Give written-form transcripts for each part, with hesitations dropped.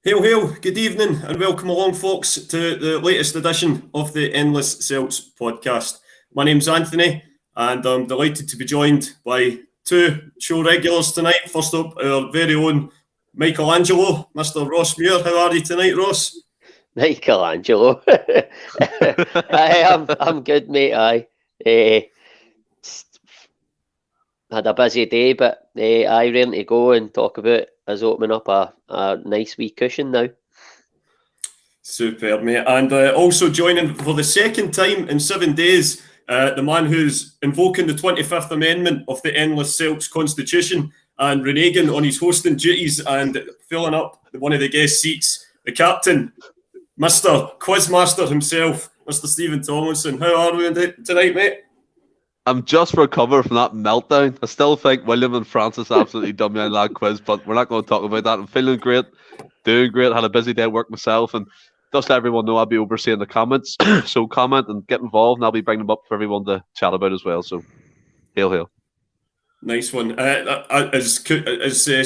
Hail, hail, good evening, and welcome along, folks, to the latest edition of the Endless Celts Podcast. My name's Anthony, and I'm delighted to be joined by two show regulars tonight. First up, our very own Michelangelo, Mr. Ross Muir. How are you tonight, Ross? Michelangelo. I'm good, mate. Had a busy day, but I ready to go and talk about us opening up a nice wee cushion now. Superb, mate. And also joining for the second time in 7 days, the man who's invoking the 25th Amendment of the Endless Celts Constitution and reneging on his hosting duties and filling up one of the guest seats, the captain, Mr. Quizmaster himself, Mr. Stephen Tomlinson. How are we tonight, mate? I'm just recovered from that meltdown. I still think William and Francis absolutely done me on that quiz, but we're not going to talk about that. I'm feeling great, doing great. Had a busy day at work myself, and just let everyone know I'll be overseeing the comments. So comment and get involved, and I'll be bringing them up for everyone to chat about as well. So, hail, hail. Nice one. As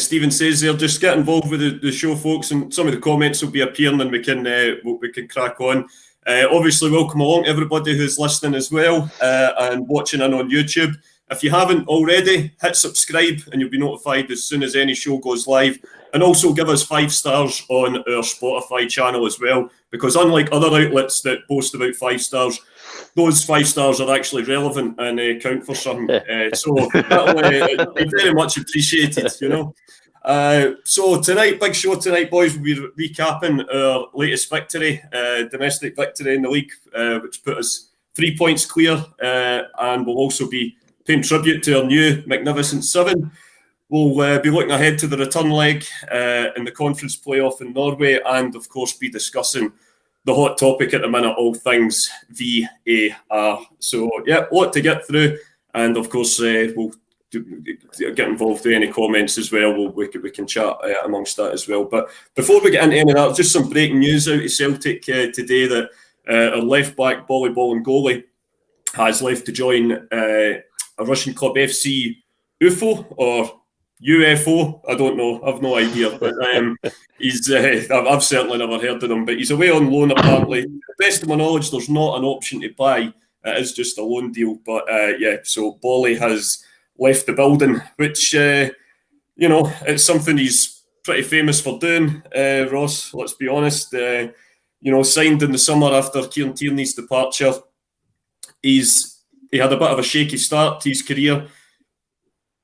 Stephen says there, just get involved with the show, folks, and some of the comments will be appearing, and we can crack on. Obviously, welcome along everybody who's listening as well and watching in on YouTube. If you haven't already, hit subscribe and you'll be notified as soon as any show goes live. And also give us 5 stars on our Spotify channel as well, because unlike other outlets that boast about 5 stars, those 5 stars are actually relevant and count for something. So that'll be very much appreciated, you know. So tonight, big show tonight, boys. We'll be recapping our latest victory, domestic victory in the league, which put us 3 points clear, and we'll also be paying tribute to our new magnificent 7. We'll be looking ahead to the return leg in the conference playoff in Norway, and of course be discussing the hot topic at the minute, all things VAR. So yeah, a lot to get through, and of course we'll get involved with any comments as well. We can chat amongst that as well. But before we get into any of that, just some breaking news out of Celtic today that our left back, Bodo and goalie, has left to join a Russian club, FC UFO or UFO. I don't know. I've no idea. But he's I've certainly never heard of him. But he's away on loan apparently. To the best of my knowledge, there's not an option to buy. It is just a loan deal. But yeah, so Bolly has left the building, which, it's something he's pretty famous for doing, Ross, let's be honest. Signed in the summer after Kieran Tierney's departure. He had a bit of a shaky start to his career,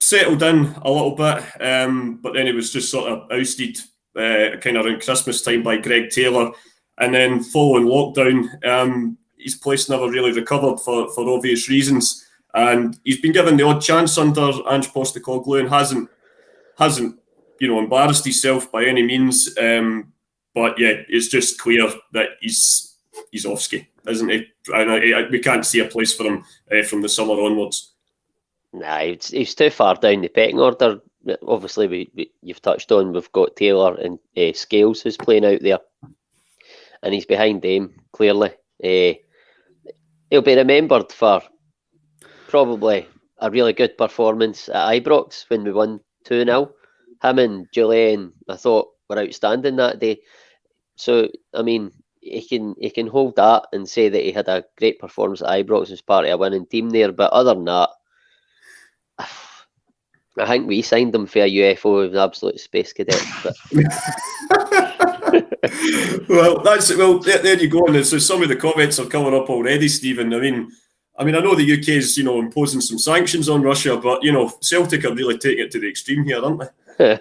settled in a little bit, but then he was just sort of ousted kind of around Christmas time by Greg Taylor. And then following lockdown, his place never really recovered for obvious reasons. And he's been given the odd chance under Ange Postecoglou and hasn't embarrassed himself by any means. But yeah, it's just clear that he's off ski, isn't he? And we can't see a place for him from the summer onwards. Nah, he's too far down the pecking order. Obviously, you've touched on, we've got Taylor and Scales who's playing out there, and he's behind them clearly. He'll be remembered for probably a really good performance at Ibrox when we won 2-0. Him and Julian, I thought, were outstanding that day. So, I mean, he can hold that and say that he had a great performance at Ibrox as part of a winning team there. But other than that, I think we signed him for a UFO with an absolute space cadet. But there you go. And so some of the comments are coming up already, Stephen. I mean, I know the UK is, imposing some sanctions on Russia, but, Celtic are really taking it to the extreme here, aren't they?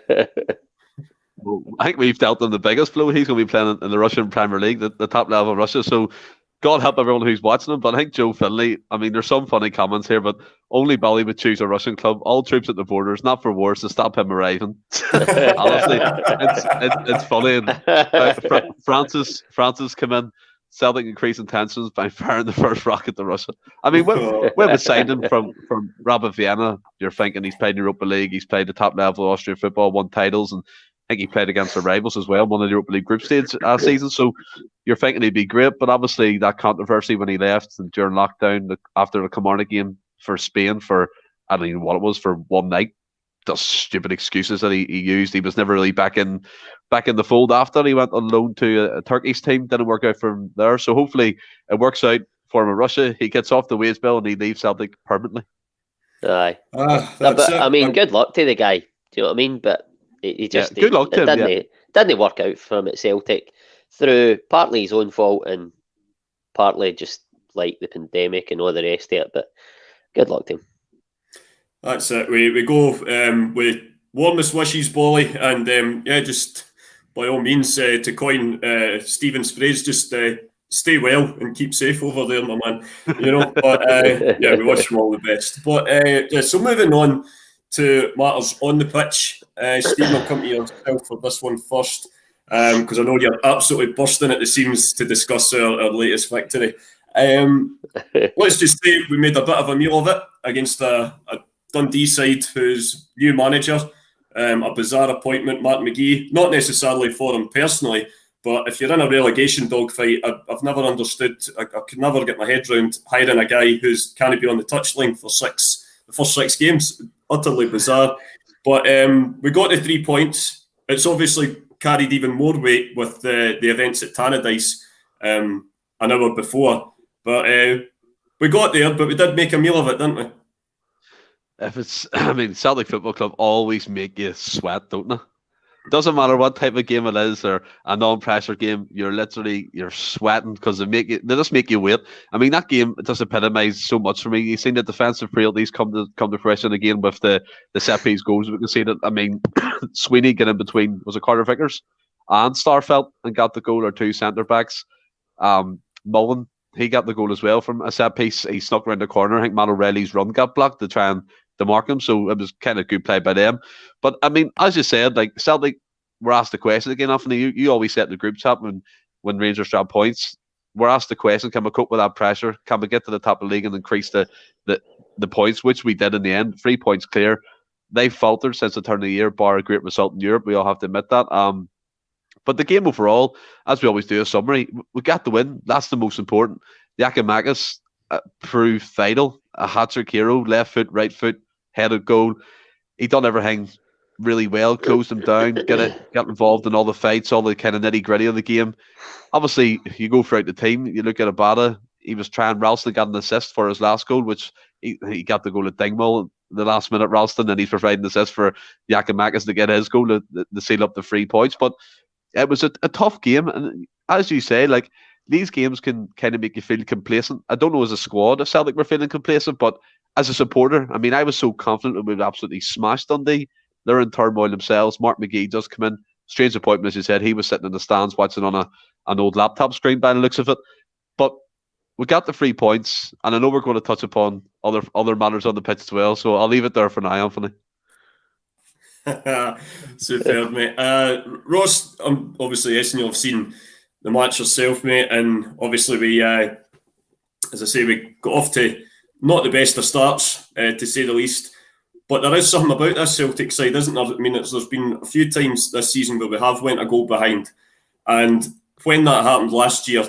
Well, I think we've dealt in the biggest blow. He's going to be playing in the Russian Premier League, the top level of Russia. So God help everyone who's watching him. But I think Joe Finley, there's some funny comments here, but only Bally would choose a Russian club. All troops at the borders, not for wars, to stop him arriving. Honestly, it's funny. And Francis came in. Celtic increasing tensions by firing the first rocket to Russia. When we signed him from Rapid Vienna, you're thinking he's played in Europa League, he's played the top level of Austrian football, won titles, and I think he played against the rivals as well, won the Europa League group stage season. So you're thinking he'd be great, but obviously that controversy when he left and during lockdown after the Kilmarnock game for Spain for, I don't even know what it was, for one night, just stupid excuses that he used. He was never really back in the fold after he went on loan to a Turkish team. Didn't work out for him there. So hopefully it works out for him in Russia. He gets off the wage bill and he leaves Celtic permanently. Aye. But I mean, good luck to the guy. Do you know what I mean? But he just good luck to him. Didn't work out for him at Celtic through partly his own fault and partly just like the pandemic and all the rest of it. But good luck to him. That's it. We go with warmest wishes, Bolly, and just by all means, to coin Stephen's phrase, just stay well and keep safe over there, my man. You know, but we wish him all the best. But so moving on to matters on the pitch, Stephen, I'll come to yourself for this one first, because I know you're absolutely bursting at the seams to discuss our latest victory. Let's just say we made a bit of a meal of it against a Dundee side whose new manager, a bizarre appointment, Mark McGee, not necessarily for him personally, but if you're in a relegation dogfight, I've never understood, I could never get my head around hiring a guy who's can't be on the touchline for the first 6 games. Utterly bizarre. But we got the 3 points. It's obviously carried even more weight with the events at Tannadice an hour before. But we got there, but we did make a meal of it, didn't we? Celtic Football Club always make you sweat, don't they? Doesn't matter what type of game it is or a non-pressure game, you're sweating because they just make you wait. I mean, that game just epitomised so much for me. You've seen the defensive frailties come to fruition again with the set piece goals. We can see that. I mean, Sweeney get in between, was it Carter Vickers and Starfelt, and got the goal, or 2 centre backs. Mullen, he got the goal as well from a set piece. He snuck around the corner. I think Matt O'Reilly's run got blocked to try and mark him, so it was kind of good play by them. But I mean, as you said, like Celtic were asked the question again. Often you always set the group chat when Rangers drop points. We're asked the question: can we cope with that pressure? Can we get to the top of the league and increase the points, which we did in the end? 3 points clear. They faltered since the turn of the year, bar a great result in Europe. We all have to admit that. But the game overall, as we always do a summary, we got the win. That's the most important. Giakoumakis proved vital. A hat-trick hero, left foot, right foot, headed goal. He done everything really well, closed them down, got involved in all the fights, all the kind of nitty-gritty of the game. Obviously, you go throughout the team, you look at Abada, he was trying, Ralston got an assist for his last goal, which he got the goal at Dingwall the last minute, Ralston, and he's providing assist for Giakoumakis to get his goal to seal up the 3 points. But it was a tough game, and as you say, like, these games can kind of make you feel complacent. I don't know as a squad if Celtic were feeling complacent, but as a supporter, I mean, I was so confident that we'd absolutely smashed Dundee. They're in turmoil themselves. Mark McGee does come in. Strange appointment, as you said. He was sitting in the stands watching on an old laptop screen by the looks of it. But we got the 3 points, and I know we're going to touch upon other matters on the pitch as well, so I'll leave it there for now, Anthony. Superb, mate. Ross, obviously, you'll have seen the match yourself, mate, and obviously we, as I say, we got off to not the best of starts, to say the least. But there is something about this Celtic side, isn't there? I mean, there's been a few times this season where we have went a goal behind, and when that happened last year,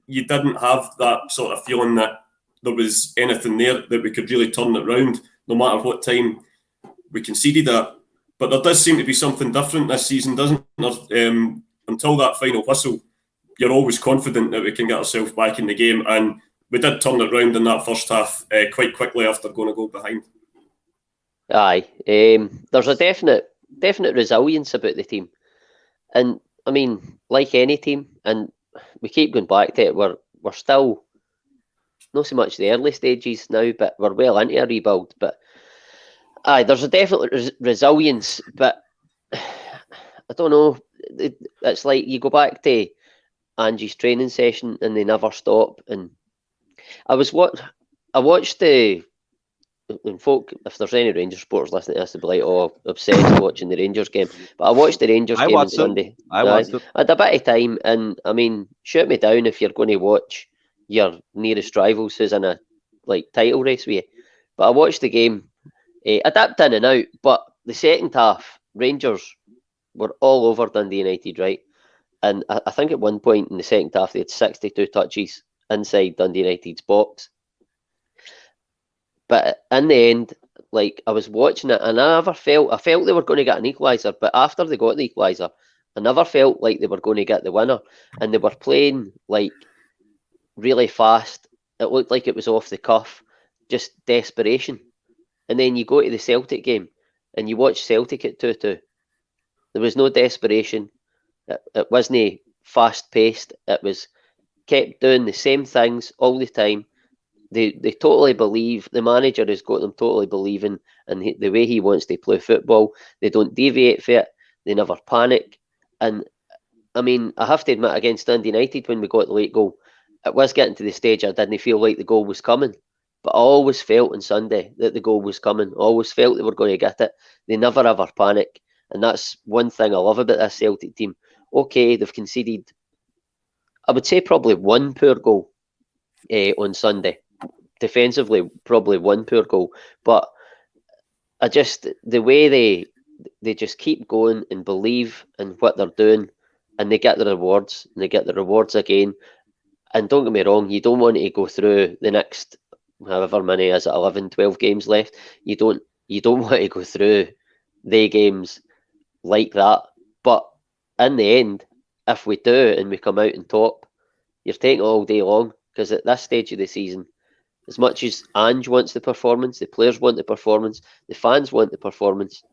you didn't have that sort of feeling that there was anything there that we could really turn it round, no matter what time we conceded that. But there does seem to be something different this season, doesn't there? Until that final whistle, you're always confident that we can get ourselves back in the game, and we did turn it round in that first half quite quickly after going a goal behind. Aye, there's a definite resilience about the team, and I mean, like any team, and we keep going back to it. We're still not so much the early stages now, but we're well into a rebuild. But aye, there's a definite resilience, but I don't know. It's like you go back to Angie's training session and they never stop. And I watched the, and folk, if there's any Rangers supporters listening to this, they'll be like, oh, obsessed watching the Rangers game. But I watched the Rangers game on Sunday. I watched it. I had a bit of time, and I mean, shoot me down if you're going to watch your nearest rivals who's in a title race with you. But I watched the game, I dipped in and out, but the second half, Rangers were all over Dundee United, right? And I think at one point in the second half, they had 62 touches inside Dundee United's box. But in the end, like, I was watching it and I felt they were going to get an equaliser, but after they got the equaliser, I never felt like they were going to get the winner, and they were playing like really fast. It looked like it was off the cuff, just desperation. And then you go to the Celtic game and you watch Celtic at 2-2. There was no desperation. It wasn't fast paced. It was kept doing the same things all the time. They totally believe. The manager has got them totally believing in the way he wants to play football. They don't deviate from it. They never panic. And I mean, I have to admit, against Dundee United, when we got the late goal, it was getting to the stage I didn't feel like the goal was coming. But I always felt on Sunday that the goal was coming. I always felt they were going to get it. They never ever panic. And that's one thing I love about this Celtic team. Okay, they've conceded, I would say, probably one poor goal on Sunday. Defensively, probably one poor goal. But the way they just keep going and believe in what they're doing, and they get the rewards, and they get the rewards again. And don't get me wrong, you don't want to go through the next however many, is it 11, 12 games left? You don't want to go through the games like that. But in the end, if we do and we come out on top, you're taking it all day long, because at this stage of the season, as much as Ange wants the performance, the players want the performance, the fans want the performance,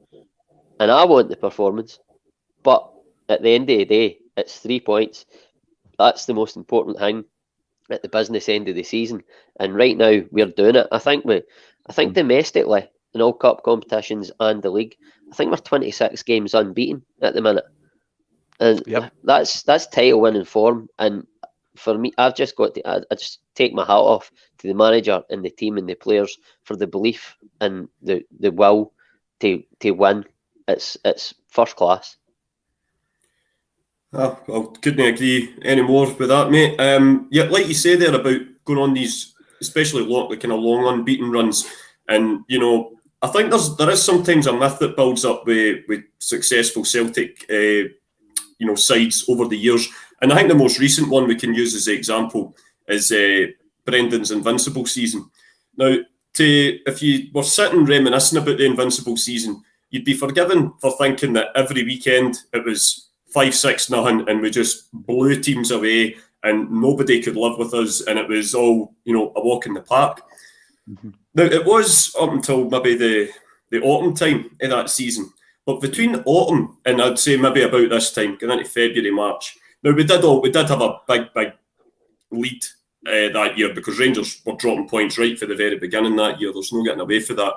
and I want the performance, but at the end of the day, it's 3 points. That's the most important thing at the business end of the season. And right now, we're doing it. I think domestically, in all cup competitions and the league, I think we're 26 games unbeaten at the minute. And that's title winning form. And for me, I just take my hat off to the manager and the team and the players for the belief and the will to win. It's first class. I couldn't agree any more with that, mate. Like you say there about going on these, especially the kind of long unbeaten runs, and I think there is sometimes a myth that builds up with successful Celtic, sides over the years, and I think the most recent one we can use as an example is Brendan's Invincible season. Now, if you were sitting reminiscing about the Invincible season, you'd be forgiven for thinking that every weekend it was 5-6-0, and we just blew teams away, and nobody could live with us, and it was all a walk in the park. Mm-hmm. Now, it was up until maybe the autumn time in that season, but between autumn and I'd say maybe about this time, going into February, March. Now we did have a big lead that year, because Rangers were dropping points right for the very beginning that year. There's no getting away for that.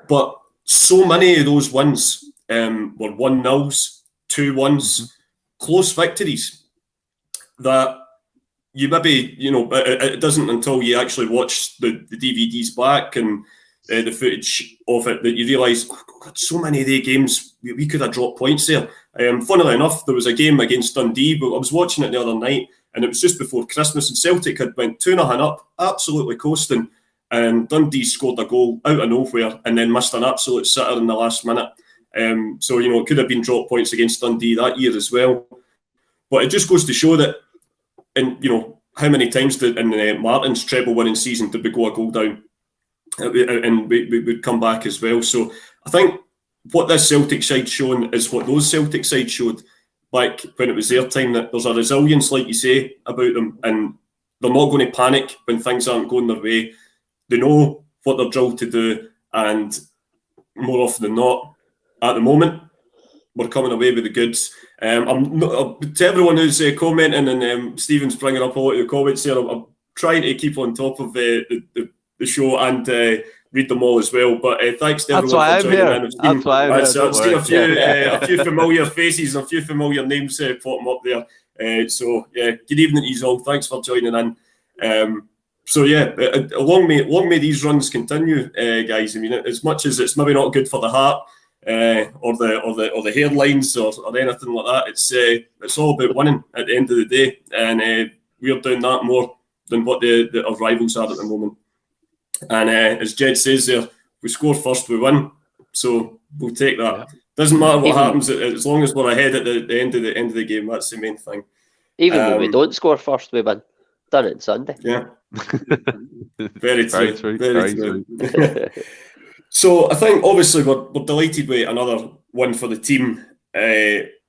But so many of those wins were 1-0s, 2-1s, close victories, that you maybe, it doesn't until you actually watch the DVDs back and the footage of it that you realise, God, so many of the games we could have dropped points there. Funnily enough, there was a game against Dundee, but I was watching it the other night, and it was just before Christmas, and Celtic had went 2-0 up, absolutely coasting, and Dundee scored a goal out of nowhere and then missed an absolute sitter in the last minute. So, it could have been drop points against Dundee that year as well. But it just goes to show that, how many times in Martin's treble winning season did we go a goal down? And we would come back as well. So I think what this Celtic side shown is what those Celtic sides showed back when it was their time, that there's a resilience, like you say, about them, and they're not going to panic when things aren't going their way. They know what they're drilled to do, and more often than not, at the moment, we're coming away with the goods. To everyone who's commenting, and Stephen's bringing up a lot of the comments here, I'm trying to keep on top of the show and read them all as well. But thanks to everyone for joining in. I've seen a few familiar faces and a few familiar names popping up there. So good evening to you all. Thanks for joining in. Long may these runs continue, guys. I mean, as much as it's maybe not good for the heart, or the hairlines or anything like that, it's all about winning at the end of the day, and we're doing that more than what our rivals are at the moment. And as Jed says there, we score first, we win, so we'll take that. Yeah. Doesn't matter what happens, as long as we're ahead at the end of the game. That's the main thing. Even when we don't score first, we win. Done it on Sunday. Yeah. Very true. Very true. So I think obviously we're delighted with another win for the team,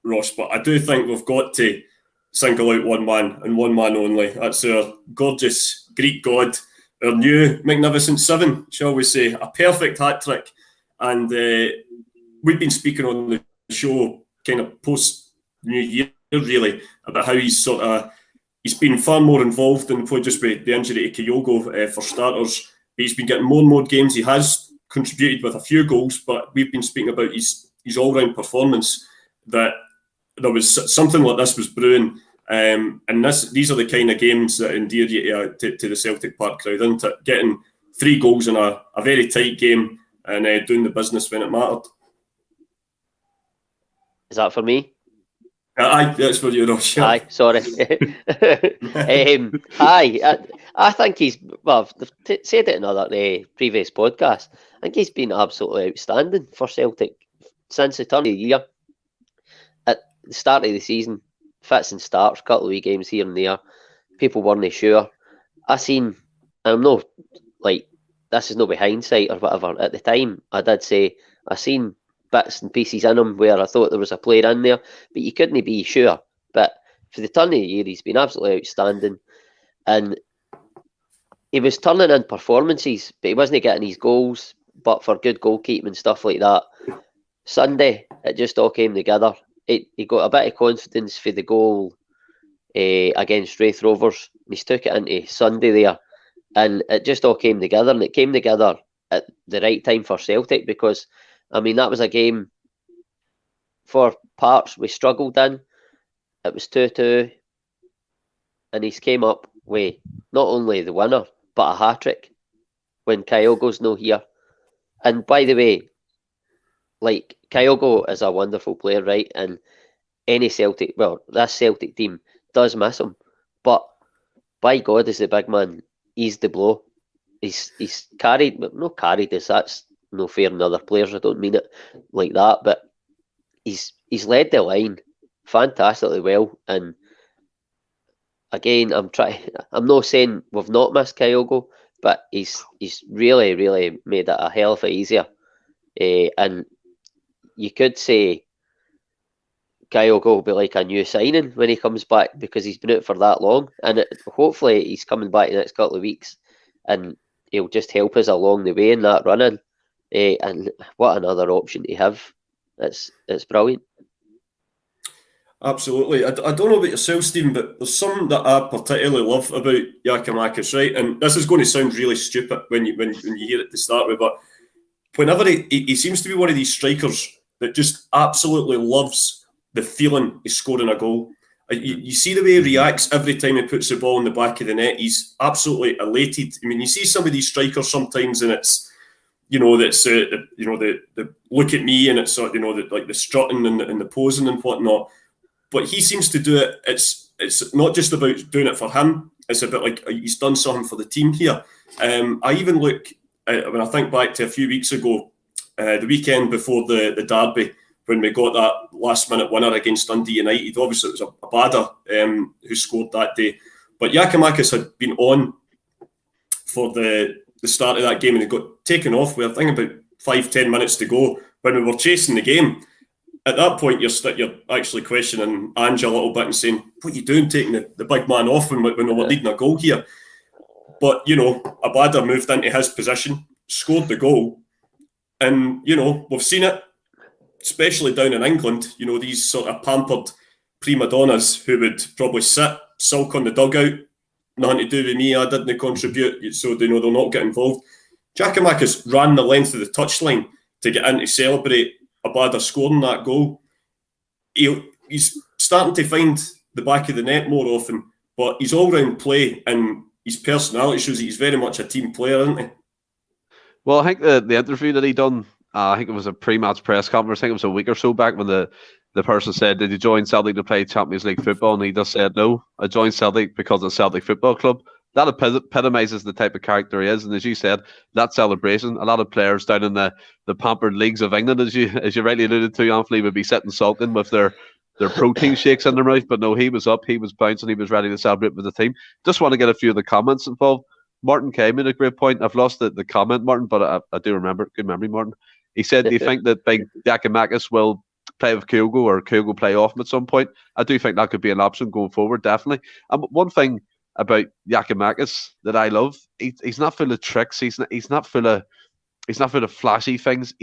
Ross, but I do think we've got to single out one man and one man only. That's our gorgeous Greek god, our new magnificent seven, shall we say, a perfect hat trick. And we've been speaking on the show kind of post New Year really about how he's been far more involved than just with the injury to Kyogo for starters. But he's been getting more and more games. He has contributed with a few goals, but we've been speaking about his all-round performance, that there was something like this was brewing. And these are the kind of games that endear you to the Celtic Park crowd, isn't it? Getting 3 goals in a very tight game and doing the business when it mattered. Is that for me? Aye, that's for you, Ross. Aye, sorry. I think he's, well, I've said it in other previous podcasts, I think he's been absolutely outstanding for Celtic since the turn of the year. At the start of the season, fits and starts, a couple of wee games here and there, people weren't sure. I'm not, like, this is no be hindsight or whatever, at the time, I did say, I seen bits and pieces in him where I thought there was a player in there, but you couldn't be sure. But for the turn of the year, he's been absolutely outstanding, and he was turning in performances, but he wasn't getting his goals, but for good goalkeeping and stuff like that. Sunday, it just all came together. He got a bit of confidence for the goal against Wraith Rovers. He's took it into Sunday there, and it just all came together, and it came together at the right time for Celtic, because I mean, that was a game for parts we struggled in. It was 2-2, and he's came up with not only the winner, but a hat-trick when Kyogo's no here. And by the way, like, Kyogo is a wonderful player, right? And any Celtic, well, this Celtic team does miss him. But by God, as the big man, he's the blow. He's carried, not carried as that's no fair in other players, I don't mean it like that, but he's led the line fantastically well. And again, I'm not saying we've not missed Kyogo, but he's really made it a hell of a easier. And you could say Kyogo will be like a new signing when he comes back, because he's been out for that long, and hopefully he's coming back in the next couple of weeks, and he'll just help us along the way in that running. And what another option to have. It's brilliant. Absolutely. I don't know about yourself, Stephen, but there's something that I particularly love about Giakoumakis, right? And this is going to sound really stupid when you hear it to start with, but whenever he seems to be one of these strikers that just absolutely loves the feeling of scoring a goal. You see the way he reacts every time he puts the ball in the back of the net. He's absolutely elated. I mean, you see some of these strikers sometimes, and it's, that's the look at me, and it's the strutting and the posing and whatnot. But he seems to do it. It's not just about doing it for him. It's a bit like he's done something for the team here. I even look when I think back to a few weeks ago, the weekend before the derby, when we got that last minute winner against Dundee United. Obviously, it was a Bodo who scored that day. But Giakoumakis had been on for the start of that game, and it got taken off with, I think, about 5-10 minutes to go when we were chasing the game. At that point, you're actually questioning Ange a little bit and saying, what are you doing taking the big man off when we were leading a goal here? But, Abada moved into his position, scored the goal, and, we've seen it, especially down in England, these sort of pampered prima donnas who would probably sulk on the dugout, nothing to do with me, I didn't contribute, so they'll not get involved. Giakoumakis ran the length of the touchline to get in to celebrate Abada scoring that goal. He's starting to find the back of the net more often, but his all-round play and his personality shows that he's very much a team player, isn't he? Well, I think the interview that he done, I think it was a pre-match press conference, I think it was a week or so back, when the person said, did you join Celtic to play Champions League football? And he just said, no, I joined Celtic because it's Celtic Football Club. That epitomises the type of character he is. And as you said, that celebration, a lot of players down in the pampered leagues of England, as you rightly alluded to, Anthony, would be sitting sulking with their protein shakes in their mouth. But no, he was up, he was bouncing, he was ready to celebrate with the team. Just want to get a few of the comments involved. Martin Kay made a great point. I've lost the comment, Martin, but I do remember. Good memory, Martin. He said, do you think that big Giakoumakis will play with Kyogo or Kyogo play off him at some point? I do think that could be an option going forward, definitely. And one thing about Giakoumakis that I love, he's not full of tricks. He's not full of flashy things.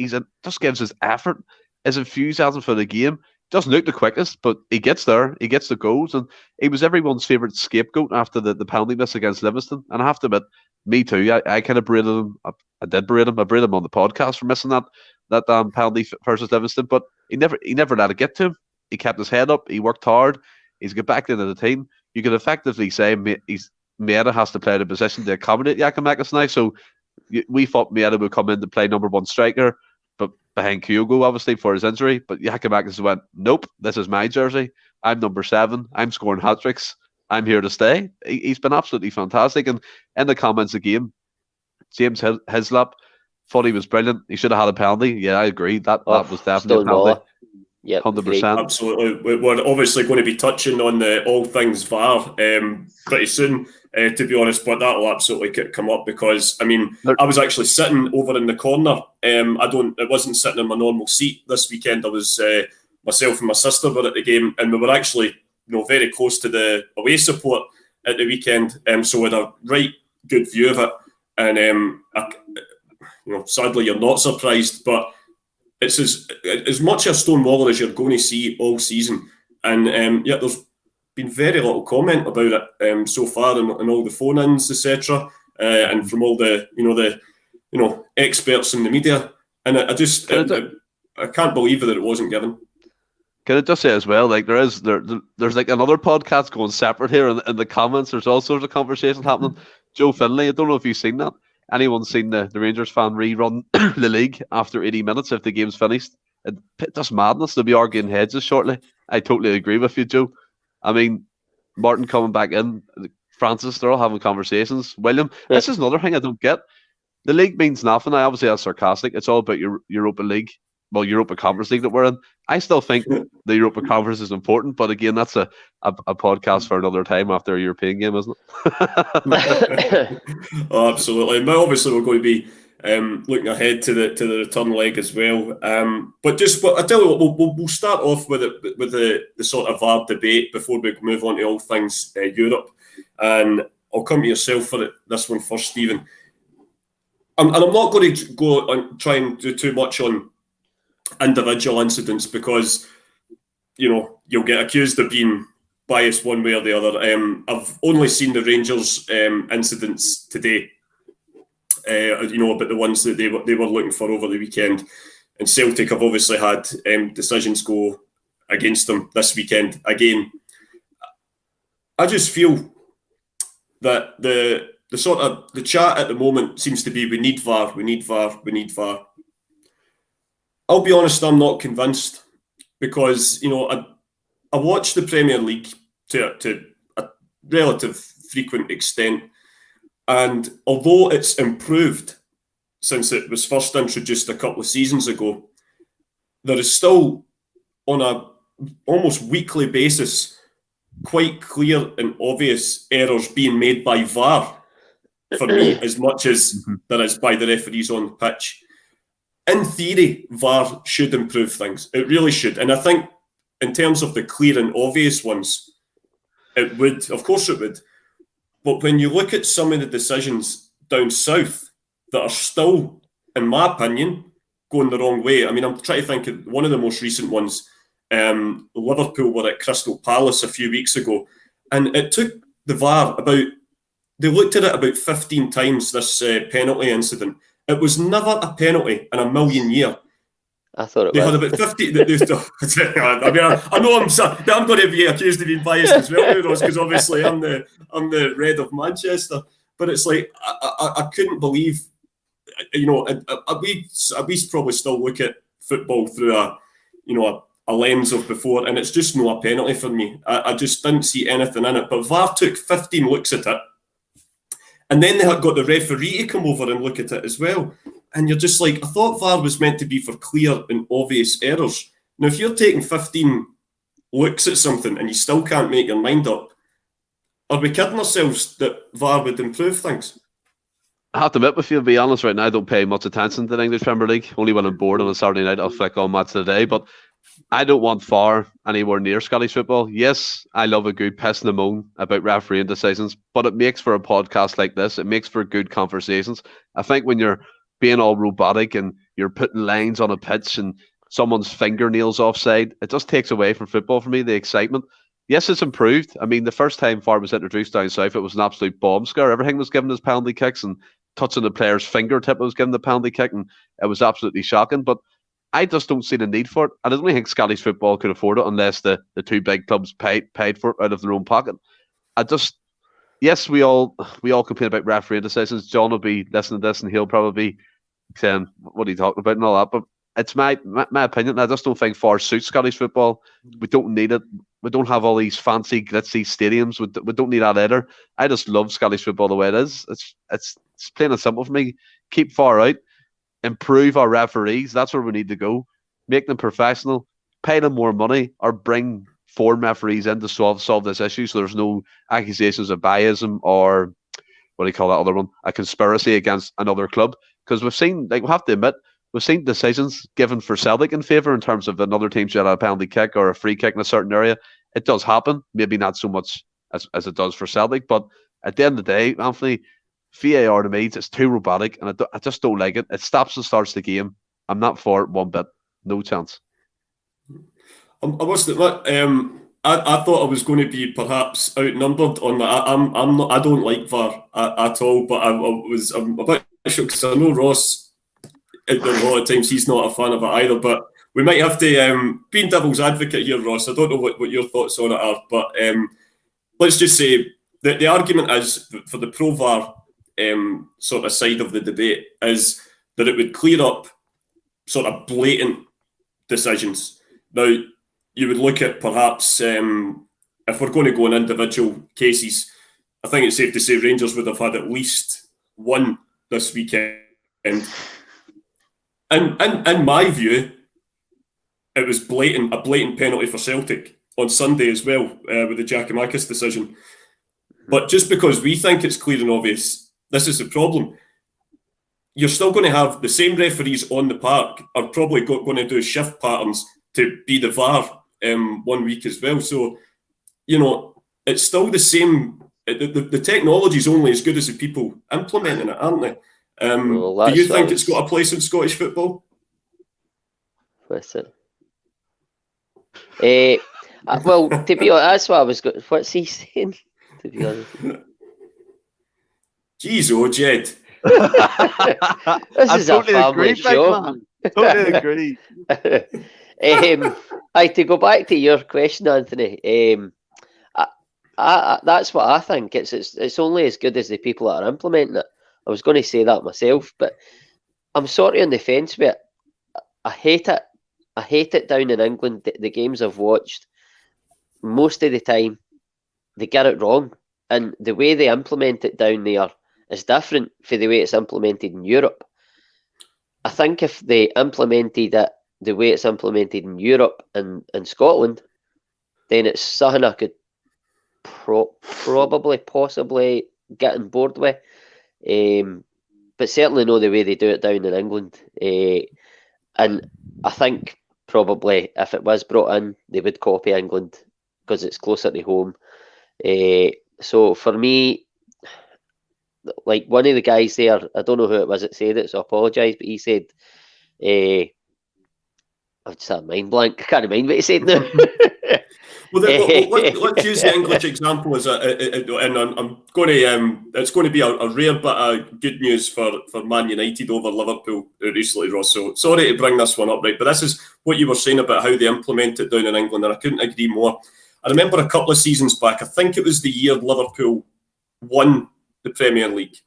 Just gives his effort, his enthusiasm for the game. Doesn't look the quickest, but he gets there. He gets the goals, and he was everyone's favourite scapegoat after the penalty miss against Livingston. And I have to admit, me too. I kind of berated him. I did berate him. I berated him on the podcast for missing that penalty versus Livingston. But he never let it get to him. He kept his head up. He worked hard. He's got back into the team. You could effectively say Mieta has to play the position to accommodate Giakoumakis now. So we thought Mieta would come in to play number one striker, but behind Kyogo, obviously, for his injury. But Giakoumakis went, nope, this is my jersey. I'm number 7. I'm scoring hat-tricks. I'm here to stay. He's been absolutely fantastic. And in the comments again, James Hislop thought he was brilliant. He should have had a penalty. Yeah, I agree. That was definitely a penalty. Yeah, 100%. Absolutely. We're obviously going to be touching on the all things VAR pretty soon, to be honest, but that'll absolutely come up because, I mean, I was actually sitting over in the corner. It wasn't sitting in my normal seat this weekend. I was, myself and my sister were at the game, and we were actually, very close to the away support at the weekend. So we had a right good view of it. And, sadly, you're not surprised, but it's as much a Stonewaller as you're going to see all season. And, there's been very little comment about it so far in all the phone-ins, etc., and from all the experts in the media. And I can't believe that it wasn't given. Can I just say as well, like there's like another podcast going separate here in the comments. There's all sorts of conversations happening. Joe Finlay, I don't know if you've seen that. Anyone seen the Rangers fan rerun the league after 80 minutes if the game's finished? It's madness. They'll be arguing hedges shortly. I totally agree with you, Joe. I mean, Martin coming back in, Francis, they're all having conversations. William, this is another thing I don't get. The league means nothing. I obviously that's sarcastic. It's all about your Europa League. Well, Europa Conference League that we're in. I still think the Europa Conference is important, but again, that's a podcast for another time after a European game, isn't it? Oh, absolutely. But obviously, we're going to be looking ahead to the return leg as well. But I tell you what, we'll start off with the sort of VAR debate before we move on to all things Europe. And I'll come to yourself for this one first, Stephen. And I'm not going to go and try and do too much on individual incidents because you'll get accused of being biased one way or the other. I've only seen the Rangers incidents today, about the ones that they were looking for over the weekend. And Celtic have obviously had decisions go against them this weekend again. I just feel that the sort of the chat at the moment seems to be we need VAR, we need VAR, we need VAR. I'll be honest, I'm not convinced because, I watch the Premier League to a relative frequent extent. And although it's improved since it was first introduced a couple of seasons ago, there is still, on a almost weekly basis, quite clear and obvious errors being made by VAR for me as much as there is by the referees on the pitch. In theory, VAR should improve things. It really should. And I think in terms of the clear and obvious ones, it would. Of course it would. But when you look at some of the decisions down south that are still, in my opinion, going the wrong way. I mean, I'm trying to think of one of the most recent ones. Liverpool were at Crystal Palace a few weeks ago. And it took the VAR they looked at it about 15 times, this penalty incident. It was never a penalty in a million years. I thought it was. They had about 50. I mean, I know I'm going to be accused of being biased as well, because obviously I'm the Red of Manchester. But it's like I couldn't believe, we probably still look at football through a lens of before, and it's just not a penalty for me. I just didn't see anything in it. But VAR took 15 looks at it. And then they had got the referee to come over and look at it as well. And you're just like, I thought VAR was meant to be for clear and obvious errors. Now, if you're taking 15 looks at something and you still can't make your mind up, are we kidding ourselves that VAR would improve things? I have to admit with you, to be honest, right now I don't pay much attention to the English Premier League. Only when I'm bored on a Saturday night I'll flick on Match of the Day. But I don't want VAR anywhere near Scottish football. Yes, I love a good piss and a moan about refereeing decisions, but it makes for a podcast like this. It makes for good conversations. I think when you're being all robotic and you're putting lines on a pitch and someone's fingernails offside, it just takes away from football for me, the excitement. Yes, it's improved. I mean, the first time VAR was introduced down south, it was an absolute bomb scare. Everything was given as penalty kicks, and touching the player's fingertip was given the penalty kick, and it was absolutely shocking. But I just don't see the need for it. I don't think Scottish football could afford it unless the two big clubs paid for it out of their own pocket. Yes, we all complain about refereeing decisions. John will be listening to this and he'll probably be saying, what are you talking about and all that. But it's my opinion. I just don't think VAR suits Scottish football. We don't need it. We don't have all these fancy, glitzy stadiums. We don't need that either. I just love Scottish football the way it is. It's plain and simple for me. Keep VAR out. Improve our referees. That's where we need to go. Make them professional. Pay them more money, or bring foreign referees in to solve this issue, so there's no accusations of biasm or what do you call that other one? A conspiracy against another club. Because we've seen, we have to admit, we've seen decisions given for Celtic in favour in terms of another team should have a penalty kick or a free kick in a certain area. It does happen. Maybe not so much as it does for Celtic, but at the end of the day, Anthony, VAR to me, it's too robotic, and I just don't like it. It stops and starts the game. I'm not for it one bit. No chance. I thought I was going to be perhaps outnumbered on that. I'm not. I don't like VAR at all. But I'm a bit shocked because I know Ross. A lot of times he's not a fan of it either. But we might have to being devil's advocate here, Ross. I don't know what your thoughts on it are, but let's just say that the argument is for the pro VAR sort of side of the debate is that it would clear up sort of blatant decisions. Now, you would look at perhaps if we're going to go on individual cases, I think it's safe to say Rangers would have had at least one this weekend. And in my view, it was a blatant penalty for Celtic on Sunday as well with the Giakoumakis decision. But just because we think it's clear and obvious, this is the problem. You're still going to have the same referees on the park are probably going to do shift patterns to be the VAR 1 week as well. So, it's still the same. The technology is only as good as the people implementing it, aren't they? Do you think it's got a place in Scottish football? What's it? Well, to be honest, that's what I was going. What's he saying? To be honest. Jeez, Jed. This is totally a family show. Totally agree. To go back to your question, Anthony, that's what I think. It's only as good as the people that are implementing it. I was going to say that myself, but I'm sort of on the fence with it. I hate it. I hate it down in England. The games I've watched, most of the time, they get it wrong. And the way they implement it down there is different for the way it's implemented in Europe. I think if they implemented it the way it's implemented in Europe and in Scotland, then it's something I could possibly get on board with. But certainly not the way they do it down in England. And I think probably if it was brought in, they would copy England because it's closer to home. So for me, like one of the guys there, I don't know who it was that said it, so I apologise, but he said, I've just had a mind blank. I can't remember what he said now. Let's use the English example as and I'm going to. It's going to be a rare bit of good news for Man United over Liverpool recently, Ross. So sorry to bring this one up, right? But this is what you were saying about how they implement it down in England, and I couldn't agree more. I remember a couple of seasons back. I think it was the year Liverpool won the Premier League.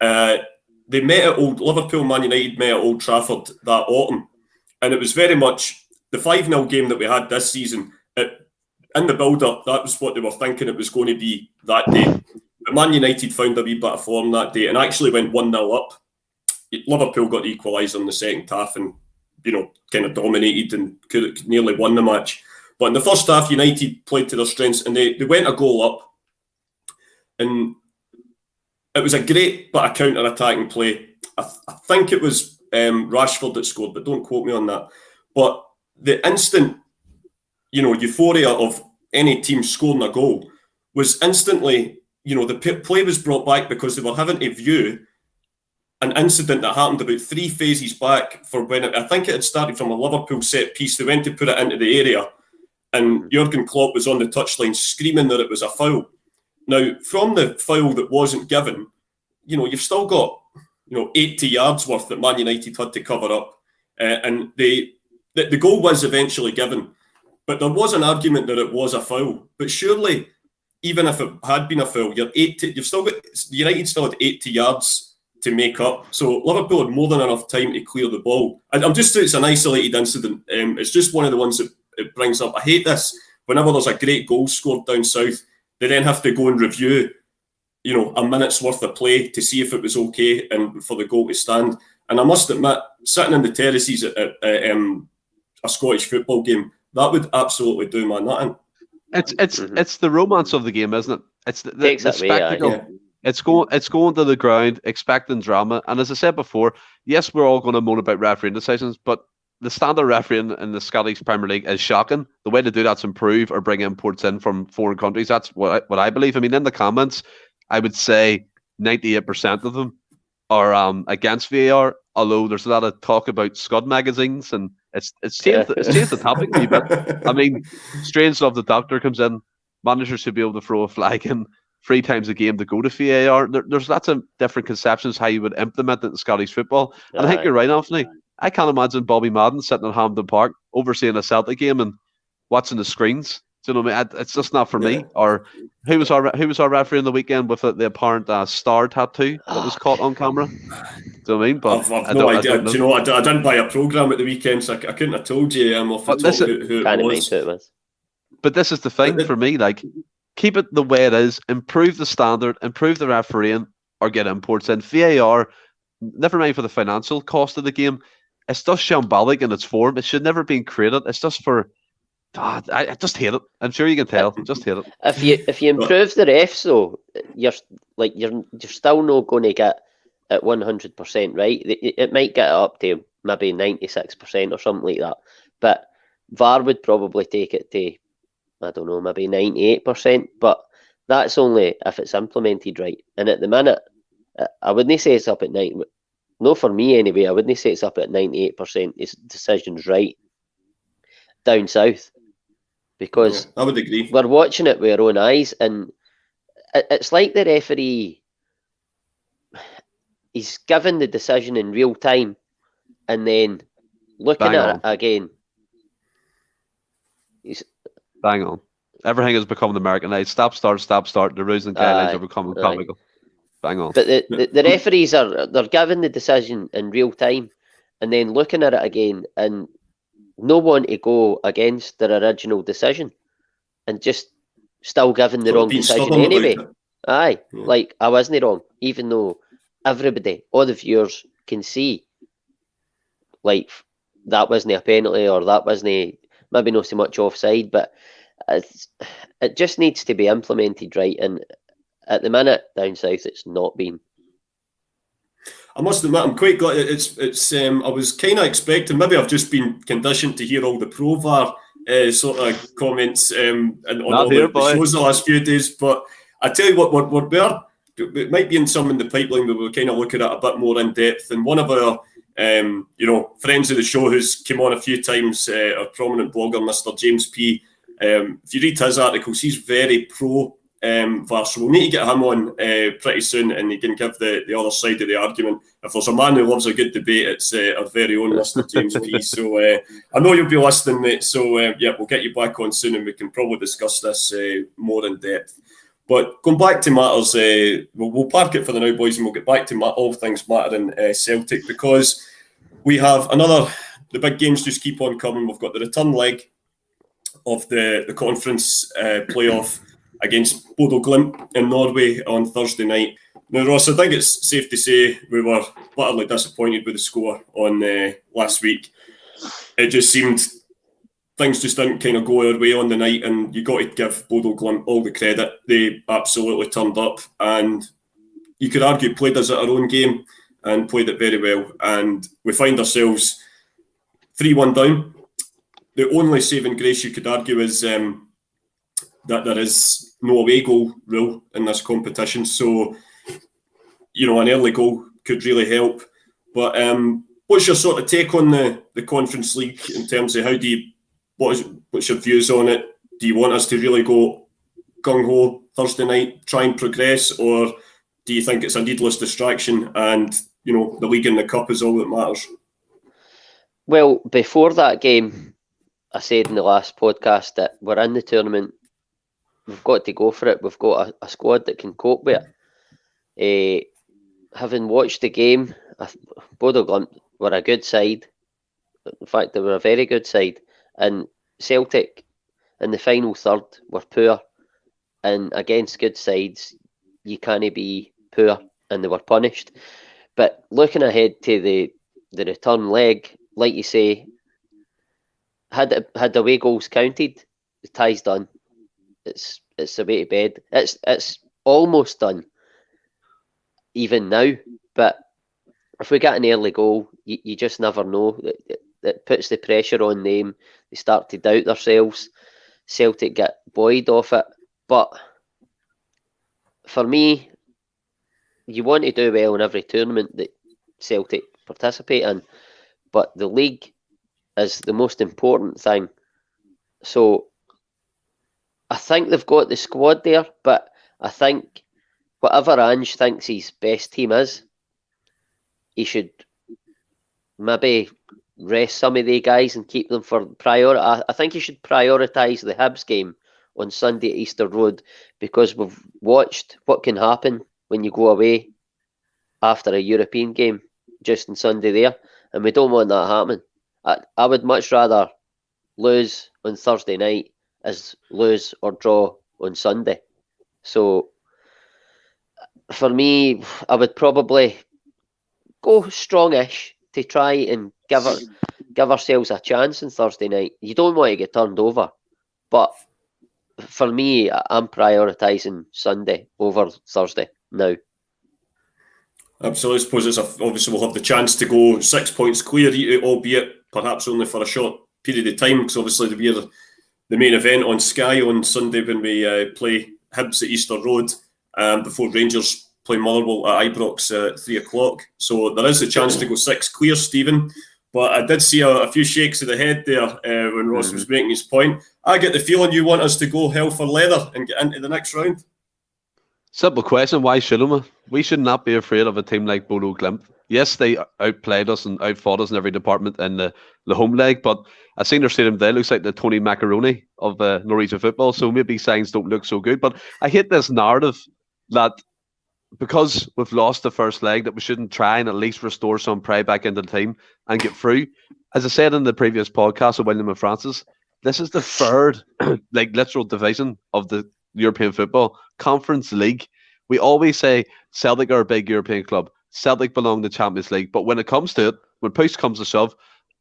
They met at Liverpool. Man United met at Old Trafford that autumn, and it was very much the 5-0 game that we had this season. In the build-up, that was what they were thinking it was going to be that day. But Man United found a wee bit of form that day and actually went 1-0 up. Liverpool got the equaliser in the second half and, kind of dominated and could nearly won the match. But in the first half, United played to their strengths and they went a goal up. And it was a great but a counter-attacking play. I think it was Rashford that scored, but don't quote me on that. But the instant, euphoria of any team scoring a goal was instantly, the play was brought back because they were having to view an incident that happened about 3 phases back for when I think it had started from a Liverpool set piece. They went to put it into the area and Jurgen Klopp was on the touchline screaming that it was a foul. Now, from the foul that wasn't given, you've still got, 80 yards worth that Man United had to cover up. And the goal was eventually given. But there was an argument that it was a foul. But surely, even if it had been a foul, you've still got, United still had 80 yards to make up. So Liverpool had more than enough time to clear the ball. And it's an isolated incident. It's just one of the ones that it brings up. I hate this. Whenever there's a great goal scored down south, they then have to go and review, a minute's worth of play to see if it was okay and for the goal to stand. And I must admit, sitting in the terraces at a Scottish football game, that would absolutely do my nothing. It's the romance of the game, isn't it? It's the spectacle. Yeah. It's going to the ground, expecting drama. And as I said before, yes, we're all going to moan about refereeing decisions, but the standard refereeing in the Scottish Premier League is shocking. The way to do that's improve or bring imports in from foreign countries. That's what I believe. I mean, in the comments, I would say 98% of them are against VAR. Although there's a lot of talk about Scud magazines, and it's changed the topic a wee bit. I mean, strange enough, the doctor comes in, managers should be able to throw a flag in 3 times a game to go to VAR. There's lots of different conceptions how you would implement it in Scottish football. And I think you're right, Anthony. I can't imagine Bobby Madden sitting at Hampden Park overseeing a Celtic game and watching the screens. Do you know what I mean? It's just not for me. Or who was our referee on the weekend with the apparent star tattoo that was caught on camera? Do you know what I mean? But I've no idea. Do you know, I didn't buy a programme at the weekend, so I couldn't have told you off the top who it was. But this is the thing for me, like, keep it the way it is, improve the standard, improve the refereeing, or get imports in. VAR, never mind for the financial cost of the game, it's just shambolic in its form. It should never have been created. It's just for... God, I just hate it. I'm sure you can tell. I just hate it. If you improve the refs, though, you're still not going to get at 100% right. It might get up to maybe 96% or something like that. But VAR would probably take it to, I don't know, maybe 98%. But that's only if it's implemented right. And at the minute, I wouldn't say it's up at 90. No, for me anyway, I wouldn't say it's up at 98%. It's decisions right down south. Because I would agree. We're watching it with our own eyes, and it's like the referee, he's given the decision in real time, and then looking at it again. He's bang on. Everything has become Americanized. Stop, start. The rules and guidelines are becoming comical. Bang on. But the referees they're given the decision in real time, and then looking at it again, and no one to go against their original decision and just still giving the wrong decision anyway. Like I wasn't wrong, even though everybody, all the viewers can see like that wasn't a penalty or that wasn't maybe not so much offside, but it just needs to be implemented right. And at the minute down south, it's not been. I must admit, I'm quite glad it's. I was kind of expecting. Maybe I've just been conditioned to hear all the pro VAR sort of comments and on all the shows the last few days. But I tell you what, it might be in some in the pipeline, but we'll kind of look at it a bit more in depth. And one of our, friends of the show who's come on a few times, a prominent blogger, Mr. James P. If you read his articles, he's very pro. VAR, so we'll need to get him on pretty soon, and he can give the other side of the argument. If there's a man who loves a good debate, it's our very own Mr. James P. So I know you'll be listening, mate. So we'll get you back on soon, and we can probably discuss this more in depth. But going back to matters, we'll park it for the now, boys, and we'll get back to all things mattering Celtic, because we have the big games just keep on coming. We've got the return leg of the conference playoff against Bodo Glimt in Norway on Thursday night. Now, Ross, I think it's safe to say we were bitterly disappointed with the score on last week. It just seemed things just didn't kind of go our way on the night, and you got to give Bodo Glimt all the credit. They absolutely turned up, and you could argue, played us at our own game and played it very well. And we find ourselves 3-1 down. The only saving grace you could argue is that there is no away goal rule in this competition. So, you know, an early goal could really help. But what's your sort of take on the Conference League in terms of what's your views on it? Do you want us to really go gung-ho Thursday night, try and progress, or do you think it's a needless distraction and, you know, the league and the cup is all that matters? Well, before that game, I said in the last podcast that we're in the tournament. We've got to go for it. We've got a squad that can cope with it. Having watched the game, Bodo Glimt were a good side. In fact, they were a very good side. And Celtic in the final third were poor. And against good sides, you can't be poor, and they were punished. But looking ahead to the return leg, like you say, had the away goals counted, the tie's done. It's the way to bed. It's almost done, even now. But if we get an early goal, you just never know. It puts the pressure on them. They start to doubt themselves. Celtic get buoyed off it. But for me, you want to do well in every tournament that Celtic participate in, but the league is the most important thing. So I think they've got the squad there, but I think whatever Ange thinks his best team is, he should maybe rest some of the guys and keep them for priority. I think he should prioritise the Hibs game on Sunday at Easter Road, because we've watched what can happen when you go away after a European game just on Sunday there, and we don't want that happening. I would much rather lose on Thursday night as lose or draw on Sunday. So for me, I would probably go strongish to try and give ourselves a chance on Thursday night. You don't want to get turned over, but for me, I'm prioritising Sunday over Thursday now. Absolutely. I suppose obviously we'll have the chance to go 6 points clear, albeit perhaps only for a short period of time, because obviously there'll be the main event on Sky on Sunday when we play Hibs at Easter Road before Rangers play Motherwell at Ibrox at 3 o'clock. So there is a chance to go 6 clear, Stephen. But I did see a few shakes of the head there when Ross was making his point. I get the feeling you want us to go hell for leather and get into the next round. Simple question, why shouldn't we? We should not be afraid of a team like Bodo Glimt. Yes, they outplayed us and outfought us in every department in the home leg, but I've seen their stadium today. It looks like the Tony Macaroni of Norwegian football, so maybe signs don't look so good. But I hate this narrative that because we've lost the first leg, that we shouldn't try and at least restore some pride back into the team and get through. As I said in the previous podcast with William and Francis, this is the third literal division of the European football Conference League. We always say Celtic are a big European club. Celtic belong to the Champions League. But when it comes to it, when push comes to shove,